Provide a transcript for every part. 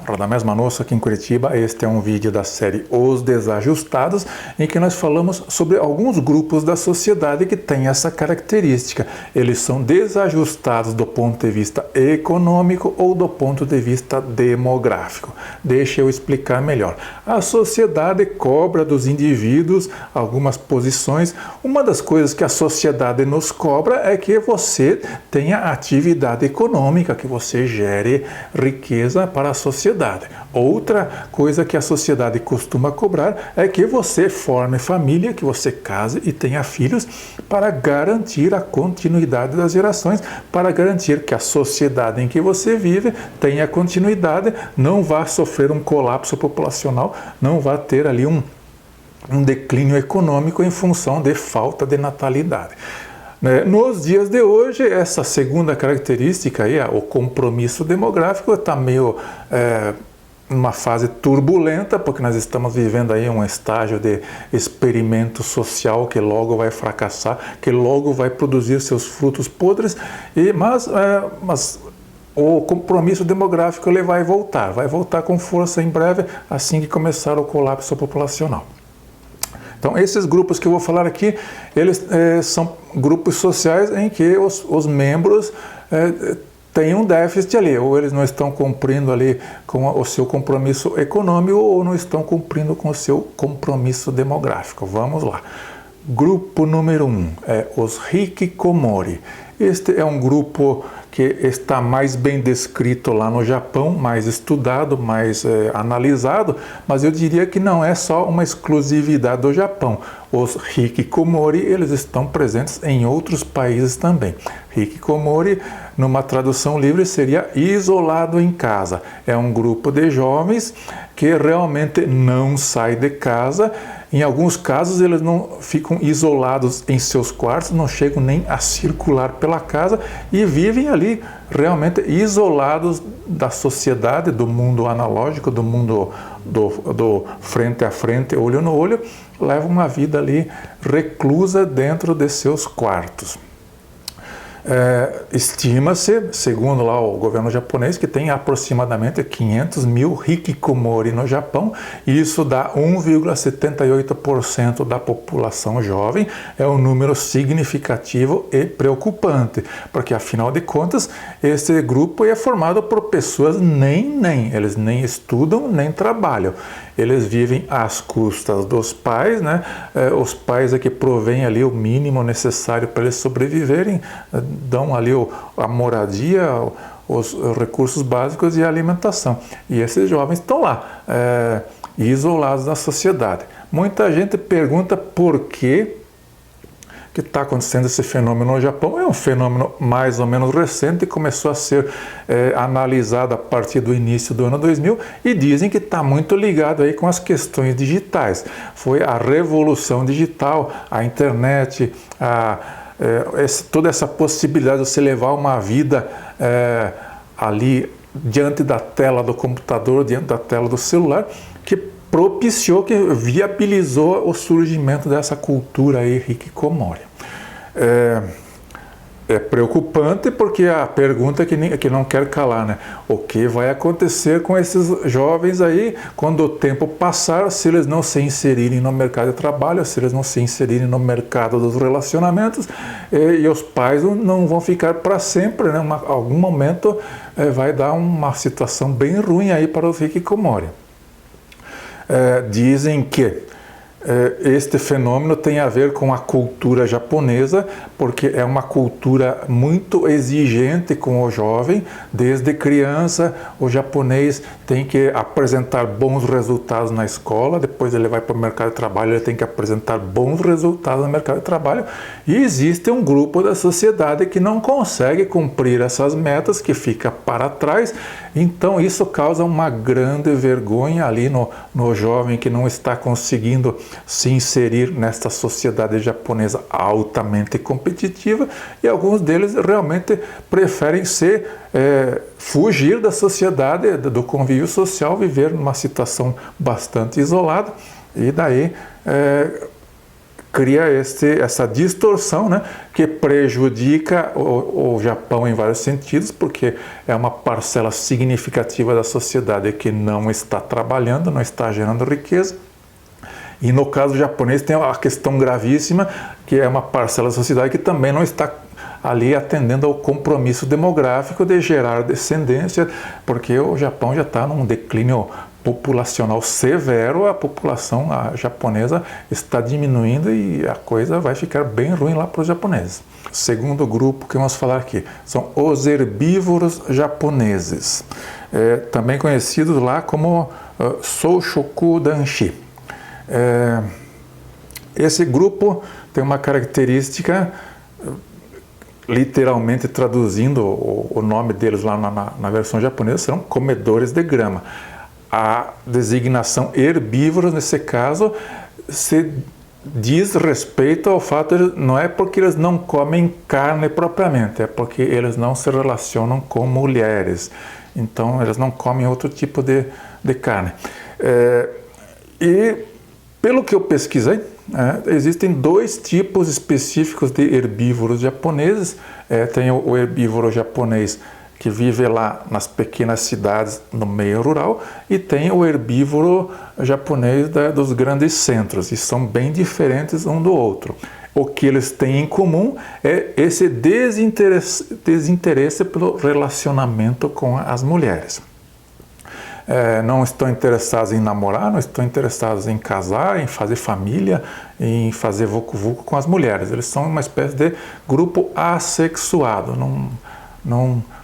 Radamés Manosso aqui em Curitiba. Este é um vídeo da série Os Desajustados, em que nós falamos sobre alguns grupos da sociedade que têm essa característica. Eles são desajustados do ponto de vista econômico ou do ponto de vista demográfico. Deixa eu explicar melhor. A sociedade cobra dos indivíduos algumas posições. Uma das coisas que a sociedade nos cobra é que você tenha atividade econômica, que você gere riqueza para a sociedade. Outra coisa que a sociedade costuma cobrar é que você forme família, que você case e tenha filhos para garantir a continuidade das gerações, para garantir que a sociedade em que você vive tenha continuidade, não vá sofrer um colapso populacional, não vá ter ali um declínio econômico em função de falta de natalidade. Nos dias de hoje, essa segunda característica, aí, o compromisso demográfico, está meio numa fase turbulenta, porque nós estamos vivendo aí um estágio de experimento social que logo vai fracassar, que logo vai produzir seus frutos podres, mas o compromisso demográfico ele vai voltar com força em breve, assim que começar o colapso populacional. Então, esses grupos que eu vou falar aqui, eles são grupos sociais em que os membros têm um déficit ali, ou eles não estão cumprindo ali com o seu compromisso econômico, ou não estão cumprindo com o seu compromisso demográfico. Vamos lá. Grupo número 1 é os Hikikomori. Este é um grupo que está mais bem descrito lá no Japão, mais estudado, mais analisado, mas eu diria que não é só uma exclusividade do Japão. Os Hikikomori, eles estão presentes em outros países também. Hikikomori, numa tradução livre, seria isolado em casa. É um grupo de jovens que realmente não sai de casa. Em alguns casos, eles não ficam isolados em seus quartos, não chegam nem a circular pela casa e vivem ali realmente isolados da sociedade, do mundo analógico, do mundo do frente a frente, olho no olho, levam uma vida ali reclusa dentro de seus quartos. Estima-se, segundo lá o governo japonês, que tem aproximadamente 500 mil Hikikomori no Japão, e isso dá 1,78% da população jovem. É um número significativo e preocupante, porque afinal de contas, esse grupo é formado por pessoas eles nem estudam, nem trabalham. Eles vivem às custas dos pais, né? Os pais é que provêm ali o mínimo necessário para eles sobreviverem, dão ali a moradia, os recursos básicos e a alimentação. E esses jovens estão lá, isolados da sociedade. Muita gente pergunta por que está acontecendo esse fenômeno no Japão. É um fenômeno mais ou menos recente, começou a ser analisado a partir do início do ano 2000 e dizem que está muito ligado aí com as questões digitais. Foi a revolução digital, a internet, toda essa possibilidade de você levar uma vida ali diante da tela do computador, diante da tela do celular, que propiciou, que viabilizou o surgimento dessa cultura aí Hikikomori. É preocupante porque a pergunta que não quer calar, né? O que vai acontecer com esses jovens aí quando o tempo passar, se eles não se inserirem no mercado de trabalho, se eles não se inserirem no mercado dos relacionamentos, e os pais não vão ficar para sempre, né? Algum momento vai dar uma situação bem ruim aí para os Hikikomori. Dizem que este fenômeno tem a ver com a cultura japonesa, porque é uma cultura muito exigente com o jovem. Desde criança, o japonês tem que apresentar bons resultados na escola, depois ele vai para o mercado de trabalho, ele tem que apresentar bons resultados no mercado de trabalho, e existe um grupo da sociedade que não consegue cumprir essas metas, que fica para trás. Então isso causa uma grande vergonha ali no jovem que não está conseguindo se inserir nesta sociedade japonesa altamente competitiva, e alguns deles realmente preferem fugir da sociedade, do convívio social, viver numa situação bastante isolada, e daí cria essa distorção, né, que prejudica o Japão em vários sentidos, porque é uma parcela significativa da sociedade que não está trabalhando, não está gerando riqueza. E no caso japonês tem a questão gravíssima, que é uma parcela da sociedade que também não está ali atendendo ao compromisso demográfico de gerar descendência, porque o Japão já está num declínio populacional severo, a população japonesa está diminuindo e a coisa vai ficar bem ruim lá para os japoneses. Segundo grupo que vamos falar aqui são os herbívoros japoneses, também conhecidos lá como Soushoku Danshi. Esse grupo tem uma característica, literalmente traduzindo o nome deles lá na versão japonesa, são comedores de grama. A designação herbívoros, nesse caso, se diz respeito ao fato de não é porque eles não comem carne propriamente, é porque eles não se relacionam com mulheres. Então, eles não comem outro tipo de carne. E, pelo que eu pesquisei, existem dois tipos específicos de herbívoros japoneses. Tem o herbívoro japonês que vive lá nas pequenas cidades no meio rural, e tem o herbívoro japonês dos grandes centros, e são bem diferentes um do outro. O que eles têm em comum é esse desinteresse pelo relacionamento com as mulheres. Não estão interessados em namorar, não estão interessados em casar, em fazer família, em fazer vucu-vucu com as mulheres. Eles são uma espécie de grupo assexuado,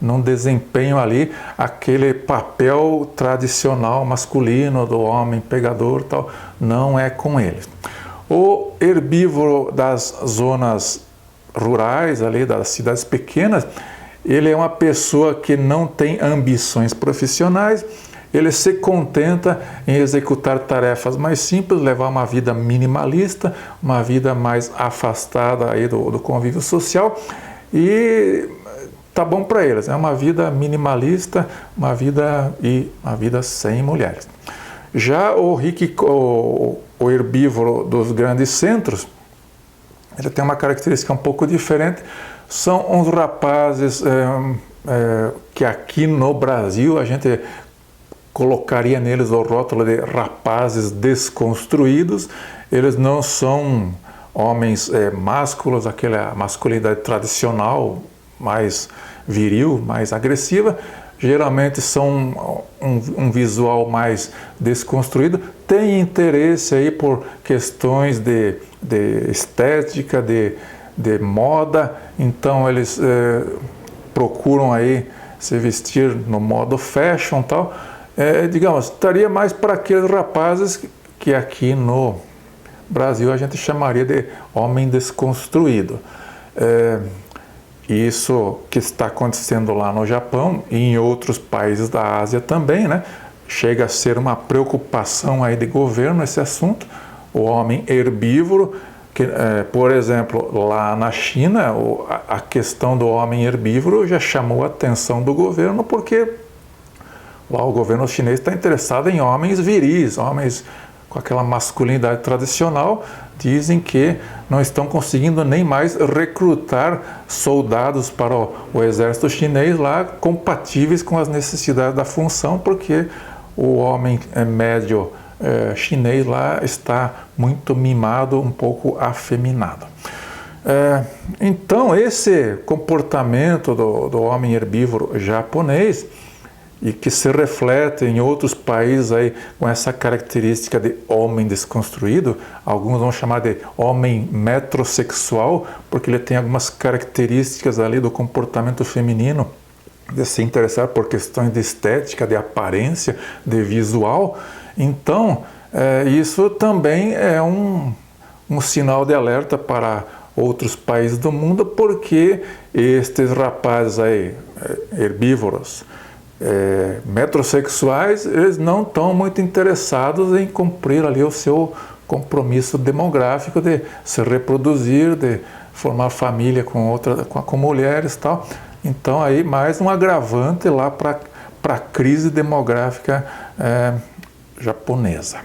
não desempenham ali aquele papel tradicional masculino do homem pegador, tal. Não é com eles. O herbívoro das zonas rurais, ali das cidades pequenas, ele é uma pessoa que não tem ambições profissionais. Ele se contenta em executar tarefas mais simples, levar uma vida minimalista, uma vida mais afastada aí do convívio social, e tá bom para eles. É uma vida minimalista, uma vida sem mulheres. Já o herbívoro dos grandes centros, ele tem uma característica um pouco diferente. São uns rapazes que aqui no Brasil a gente colocaria neles o rótulo de rapazes desconstruídos. Eles não são homens másculos, aquela masculinidade tradicional, mais viril, mais agressiva. Geralmente são um visual mais desconstruído. Tem interesse aí por questões de estética, de moda. Então eles procuram aí se vestir no modo fashion e tal. Digamos, estaria mais para aqueles rapazes que aqui no Brasil a gente chamaria de homem desconstruído. Isso que está acontecendo lá no Japão e em outros países da Ásia também, né? Chega a ser uma preocupação aí de governo esse assunto. O homem herbívoro, que, por exemplo, lá na China, a questão do homem herbívoro já chamou a atenção do governo, porque lá o governo chinês está interessado em homens viris, homens com aquela masculinidade tradicional. Dizem que não estão conseguindo nem mais recrutar soldados para o exército chinês lá compatíveis com as necessidades da função, porque o homem médio chinês lá está muito mimado, um pouco afeminado. Então esse comportamento do homem herbívoro japonês, e que se reflete em outros países aí com essa característica de homem desconstruído, alguns vão chamar de homem metrosexual, porque ele tem algumas características ali do comportamento feminino, de se interessar por questões de estética, de aparência, de visual. Então, isso também é um sinal de alerta para outros países do mundo, porque estes rapazes aí, herbívoros, metrosexuais, eles não estão muito interessados em cumprir ali o seu compromisso demográfico de se reproduzir, de formar família com mulheres e tal. Então aí mais um agravante lá para a crise demográfica japonesa.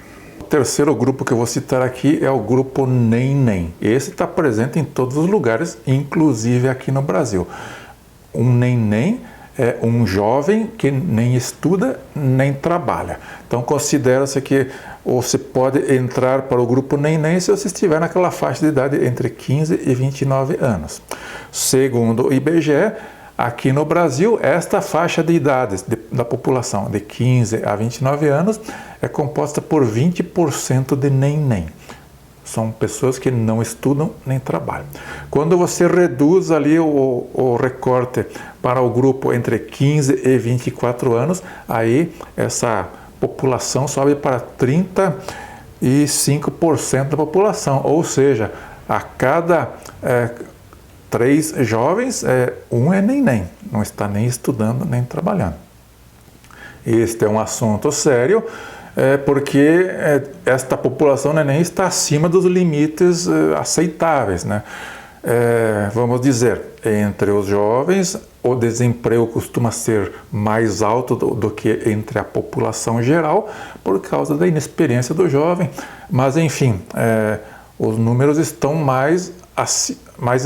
terceiro grupo que eu vou citar aqui é o grupo NEM. Esse está presente em todos os lugares, inclusive aqui no Brasil. Um NEM é um jovem que nem estuda nem trabalha. Então considera-se que você pode entrar para o grupo NEM se você estiver naquela faixa de idade entre 15 e 29 anos. Segundo o IBGE, aqui no Brasil, esta faixa de idades da população de 15 a 29 anos é composta por 20% de NEM. São pessoas que não estudam nem trabalham. Quando você reduz ali o recorte para o grupo entre 15 e 24 anos, aí essa população sobe para 35% da população. Ou seja, a cada 3 jovens, um é NEM, não está nem estudando nem trabalhando. Este é um assunto sério, porque esta população neném está acima dos limites aceitáveis, né? Vamos dizer, entre os jovens, o desemprego costuma ser mais alto do que entre a população geral, por causa da inexperiência do jovem, mas enfim, os números estão mais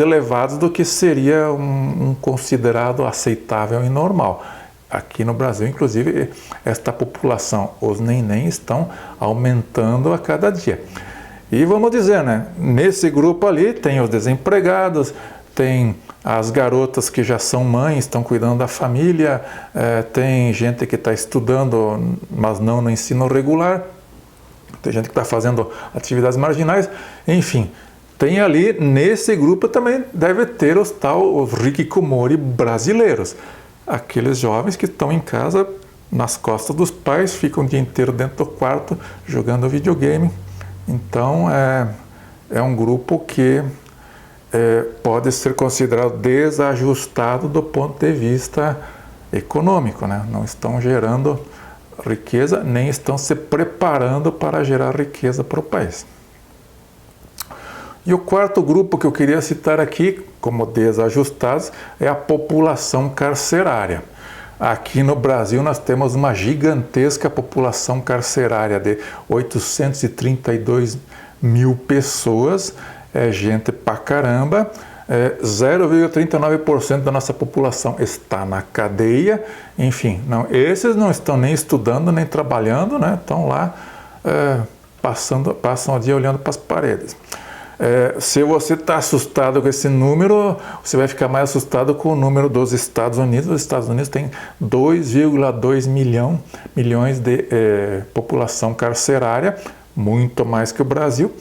elevados do que seria um considerado aceitável e normal. Aqui no Brasil, inclusive, esta população, os NEM, estão aumentando a cada dia. E vamos dizer, né, nesse grupo ali tem os desempregados, tem as garotas que já são mães, estão cuidando da família, tem gente que está estudando, mas não no ensino regular, tem gente que está fazendo atividades marginais, enfim. Tem ali, nesse grupo também deve ter os hikikomori brasileiros. Aqueles jovens que estão em casa, nas costas dos pais, ficam o dia inteiro dentro do quarto, jogando videogame. Então, é um grupo que pode ser considerado desajustado do ponto de vista econômico, né? Não estão gerando riqueza, nem estão se preparando para gerar riqueza para o país. E o quarto grupo que eu queria citar aqui, como desajustados, é a população carcerária. Aqui no Brasil nós temos uma gigantesca população carcerária de 832 mil pessoas, gente pra caramba, 0,39% da nossa população está na cadeia, enfim, esses não estão nem estudando nem trabalhando, né? Estão lá passam o dia olhando para as paredes. Se você está assustado com esse número, você vai ficar mais assustado com o número dos Estados Unidos. Os Estados Unidos têm 2,2 milhões de população carcerária, muito mais que o Brasil.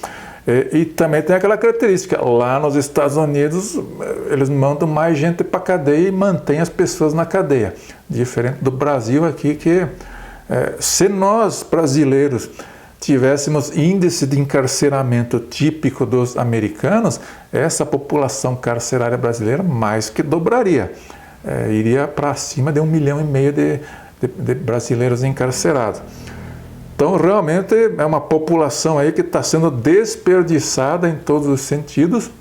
E também tem aquela característica, lá nos Estados Unidos eles mandam mais gente para a cadeia e mantêm as pessoas na cadeia. Diferente do Brasil aqui, que se nós brasileiros tivéssemos índice de encarceramento típico dos americanos, essa população carcerária brasileira mais que dobraria. Iria para cima de 1,5 milhão de brasileiros encarcerados. Então, realmente, é uma população aí que está sendo desperdiçada em todos os sentidos,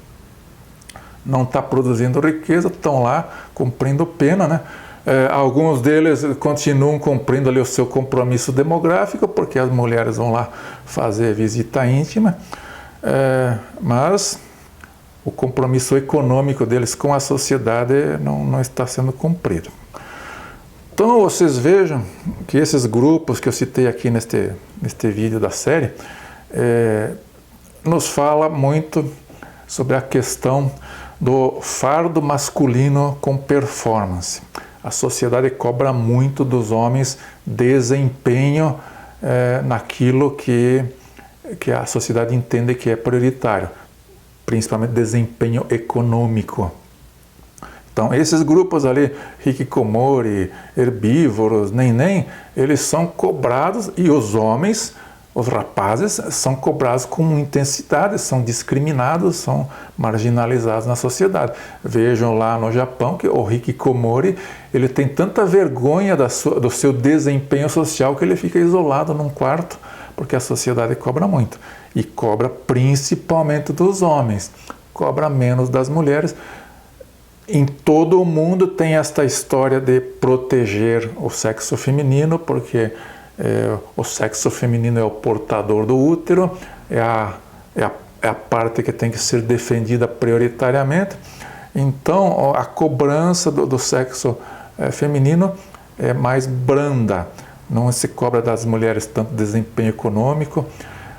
não está produzindo riqueza, estão lá cumprindo pena, né? Alguns deles continuam cumprindo ali o seu compromisso demográfico, porque as mulheres vão lá fazer visita íntima, mas o compromisso econômico deles com a sociedade não está sendo cumprido. Então vocês vejam que esses grupos que eu citei aqui neste vídeo da série nos fala muito sobre a questão do fardo masculino com performance. A sociedade cobra muito dos homens desempenho naquilo que a sociedade entende que é prioritário, principalmente desempenho econômico. Então, esses grupos ali, hikikomori, herbívoros, NEM, eles são cobrados, e os homens, os rapazes, são cobrados com intensidade, são discriminados, são marginalizados na sociedade. Vejam lá no Japão que o hikikomori, ele tem tanta vergonha do seu desempenho social que ele fica isolado num quarto, porque a sociedade cobra muito. E cobra principalmente dos homens, cobra menos das mulheres. Em todo o mundo tem esta história de proteger o sexo feminino, porque o sexo feminino é o portador do útero, é a parte que tem que ser defendida prioritariamente. Então, a cobrança do sexo feminino é mais branda, não se cobra das mulheres tanto desempenho econômico,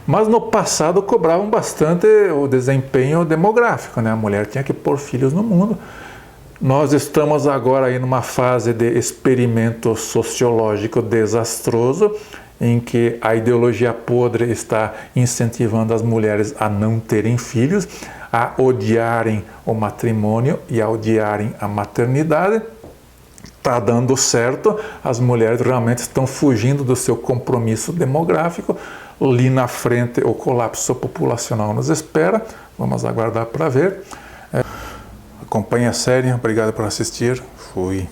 mas no passado cobravam bastante o desempenho demográfico, né? A mulher tinha que pôr filhos no mundo. Nós estamos agora aí numa fase de experimento sociológico desastroso, em que a ideologia podre está incentivando as mulheres a não terem filhos, a odiarem o matrimônio e a odiarem a maternidade. Está dando certo, as mulheres realmente estão fugindo do seu compromisso demográfico. Ali na frente o colapso populacional nos espera, vamos aguardar para ver. Acompanhe a série, obrigado por assistir, fui.